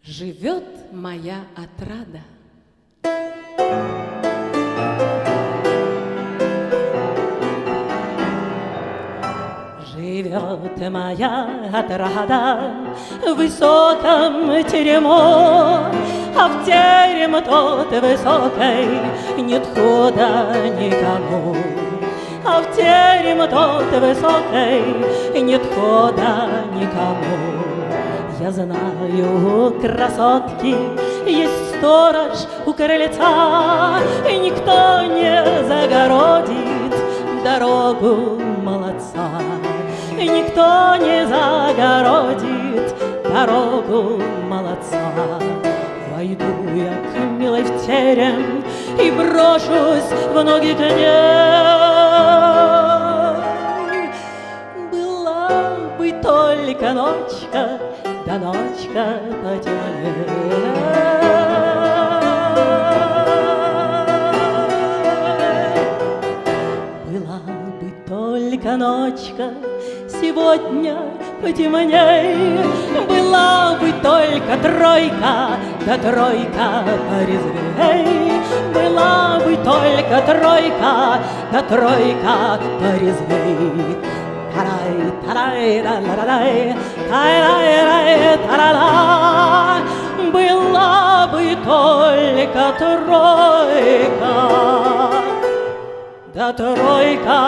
Живет моя отрада. Живет моя отрада в высоком терему, а в терем тот высокой нет хода никому. А в терем тот высокой нет хода никому. Я знаю, красотки, есть сторож у крыльца, и никто не загородит дорогу молодца. И никто не загородит дорогу молодца. Войду я к милой в терем и брошусь в ноги к ней. Была бы только ночка, да ночка потемнела. Была бы только ночка, сегодня потемней. Была бы только тройка, да тройка порезвей. Была бы только тройка, да тройка порезвей. Тарай, тарай, ра-ра-рай, тарай, тарара. Была бы только тройка, да тройка